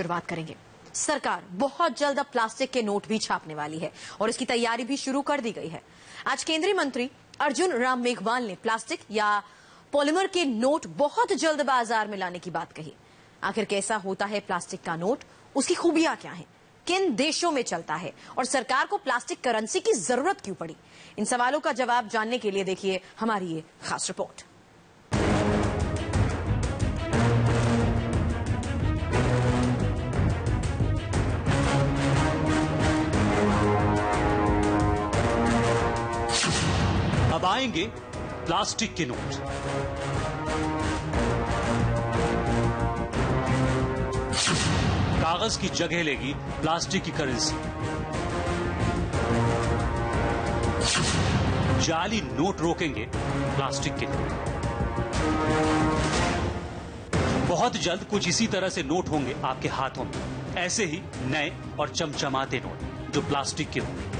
शुरुआत करेंगे। सरकार बहुत जल्द अब प्लास्टिक के नोट भी छापने वाली है और इसकी तैयारी भी शुरू कर दी गई है। आज केंद्रीय मंत्री अर्जुन राम मेघवाल ने प्लास्टिक या पॉलीमर के नोट बहुत जल्द बाजार में लाने की बात कही। आखिर कैसा होता है प्लास्टिक का नोट, उसकी खूबियां क्या हैं, किन देशों में चलता है और सरकार को प्लास्टिक करेंसी की जरूरत क्यों पड़ी, इन सवालों का जवाब जानने के लिए देखिए हमारी ये खास रिपोर्ट। अब आएंगे प्लास्टिक के नोट। कागज की जगह लेगी प्लास्टिक की करेंसी। जाली नोट रोकेंगे प्लास्टिक के नोट। बहुत जल्द कुछ इसी तरह से नोट होंगे आपके हाथों में, ऐसे ही नए और चमचमाते नोट जो प्लास्टिक के होंगे।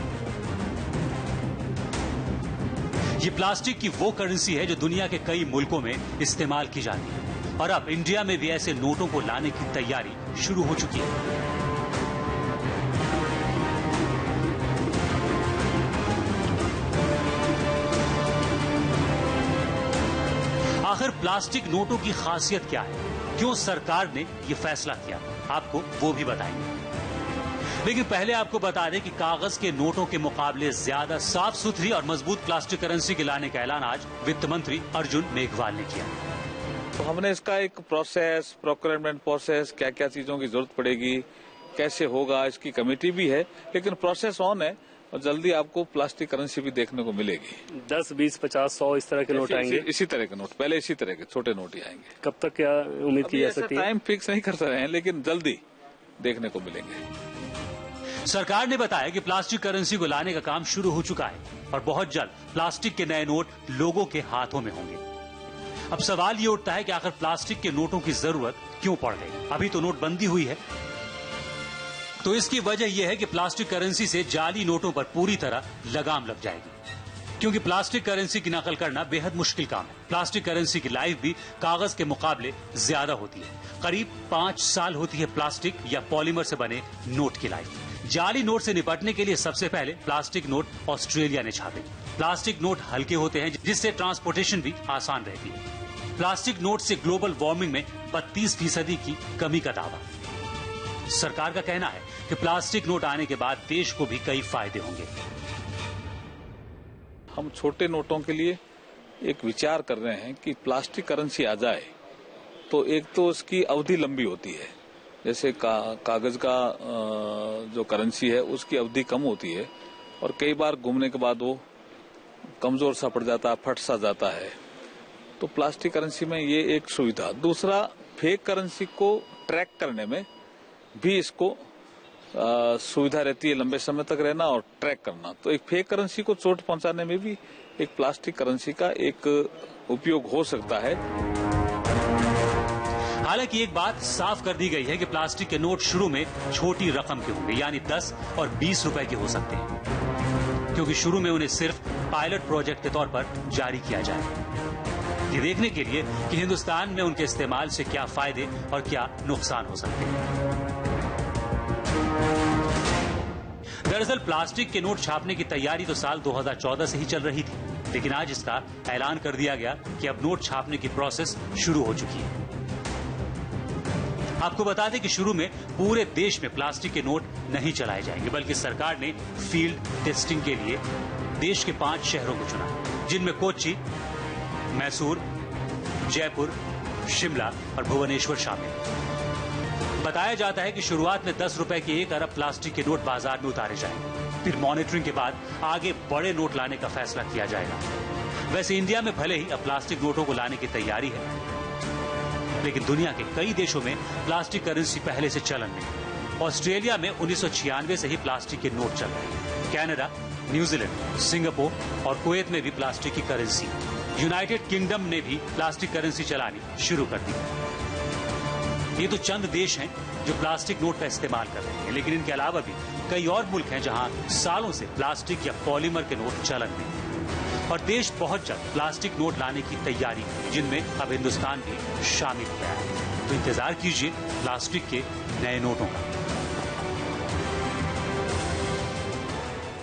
ये प्लास्टिक की वो करेंसी है जो दुनिया के कई मुल्कों में इस्तेमाल की जाती है और अब इंडिया में भी ऐसे नोटों को लाने की तैयारी शुरू हो चुकी है। आखिर प्लास्टिक नोटों की खासियत क्या है, क्यों सरकार ने ये फैसला किया, आपको वो भी बताएंगे। लेकिन पहले आपको बता दें कि कागज के नोटों के मुकाबले ज्यादा साफ सुथरी और मजबूत प्लास्टिक करेंसी के लाने का ऐलान आज वित्त मंत्री अर्जुन मेघवाल ने किया। तो हमने इसका एक प्रोसेस, प्रोक्योरमेंट प्रोसेस, क्या क्या चीजों की जरूरत पड़ेगी, कैसे होगा, इसकी कमेटी भी है, लेकिन प्रोसेस ऑन है और जल्दी आपको प्लास्टिक करेंसी भी देखने को मिलेगी। 10, 20, 50, 100 इस तरह के नोट आएंगे। इसी तरह के नोट, पहले इसी तरह के छोटे नोट ही आएंगे। कब तक क्या उम्मीद की जा सकती है? टाइम फिक्स नहीं कर रहे हैं, लेकिन जल्दी देखने को मिलेंगे। सरकार ने बताया कि प्लास्टिक करेंसी को लाने का काम शुरू हो चुका है और बहुत जल्द प्लास्टिक के नए नोट लोगों के हाथों में होंगे। अब सवाल ये उठता है कि आखिर प्लास्टिक के नोटों की जरूरत क्यों पड़ गई? अभी तो नोटबंदी हुई है। तो इसकी वजह यह है कि प्लास्टिक करेंसी से जाली नोटों पर पूरी तरह लगाम लग जाएगी, क्योंकि प्लास्टिक करेंसी की नकल करना बेहद मुश्किल काम है। प्लास्टिक करेंसी की लाइफ भी कागज के मुकाबले ज्यादा होती है। करीब 5 साल होती है प्लास्टिक या पॉलीमर से बने नोट की लाइफ। जाली नोट से निपटने के लिए सबसे पहले प्लास्टिक नोट ऑस्ट्रेलिया ने छापे। प्लास्टिक नोट हल्के होते हैं जिससे ट्रांसपोर्टेशन भी आसान रहती है। प्लास्टिक नोट से ग्लोबल वार्मिंग में 32% की कमी का दावा। सरकार का कहना है कि प्लास्टिक नोट आने के बाद देश को भी कई फायदे होंगे। हम छोटे नोटों के लिए एक विचार कर रहे हैं कि प्लास्टिक करेंसी आ जाए तो एक तो उसकी अवधि लंबी होती है, जैसे कागज का जो करेंसी है उसकी अवधि कम होती है और कई बार घूमने के बाद वो कमजोर सा पड़ जाता है, फट सा जाता है। तो प्लास्टिक करेंसी में ये एक सुविधा। दूसरा, फेक करेंसी को ट्रैक करने में भी इसको सुविधा रहती है, लंबे समय तक रहना और ट्रैक करना। तो एक फेक करेंसी को चोट पहुंचाने में भी एक प्लास्टिक करेंसी का एक उपयोग हो सकता है। हालांकि एक बात साफ कर दी गई है कि प्लास्टिक के नोट शुरू में छोटी रकम के होंगे, यानी 10 और 20 रुपए के हो सकते हैं, क्योंकि शुरू में उन्हें सिर्फ पायलट प्रोजेक्ट के तौर पर जारी किया जाए, ये देखने के लिए कि हिंदुस्तान में उनके इस्तेमाल से क्या फायदे और क्या नुकसान हो सकते हैं। दरअसल प्लास्टिक के नोट छापने की तैयारी तो साल 2014 से ही चल रही थी, लेकिन आज इसका ऐलान कर दिया गया कि अब नोट छापने की प्रोसेस शुरू हो चुकी है। आपको बता दें कि शुरू में पूरे देश में प्लास्टिक के नोट नहीं चलाए जाएंगे, बल्कि सरकार ने फील्ड टेस्टिंग के लिए देश के 5 शहरों को चुना, जिनमें कोच्चि, मैसूर, जयपुर, शिमला और भुवनेश्वर शामिल है। बताया जाता है कि शुरुआत में 10 रुपए के 1 अरब प्लास्टिक के नोट बाजार में उतारे जाएंगे, फिर मॉनिटरिंग के बाद आगे बड़े नोट लाने का फैसला किया जाएगा। वैसे इंडिया में भले ही अब प्लास्टिक नोटों को लाने की तैयारी है, लेकिन दुनिया के कई देशों में प्लास्टिक करेंसी पहले से चलन में। ऑस्ट्रेलिया में 1996 से ही प्लास्टिक के नोट चल रहे हैं। कनाडा, न्यूजीलैंड, सिंगापुर और कुवैत में भी प्लास्टिक की करेंसी। यूनाइटेड किंगडम ने भी प्लास्टिक करेंसी चलानी शुरू कर दी। ये तो चंद देश हैं जो प्लास्टिक नोट का इस्तेमाल कर रहे हैं, लेकिन इनके अलावा भी कई और मुल्क हैं जहां सालों से प्लास्टिक या पॉलीमर के नोट चलन में, और देश बहुत जल्द प्लास्टिक नोट लाने की तैयारी, जिनमें अब हिंदुस्तान भी शामिल हो गया है। तो इंतजार कीजिए प्लास्टिक के नए नोटों का।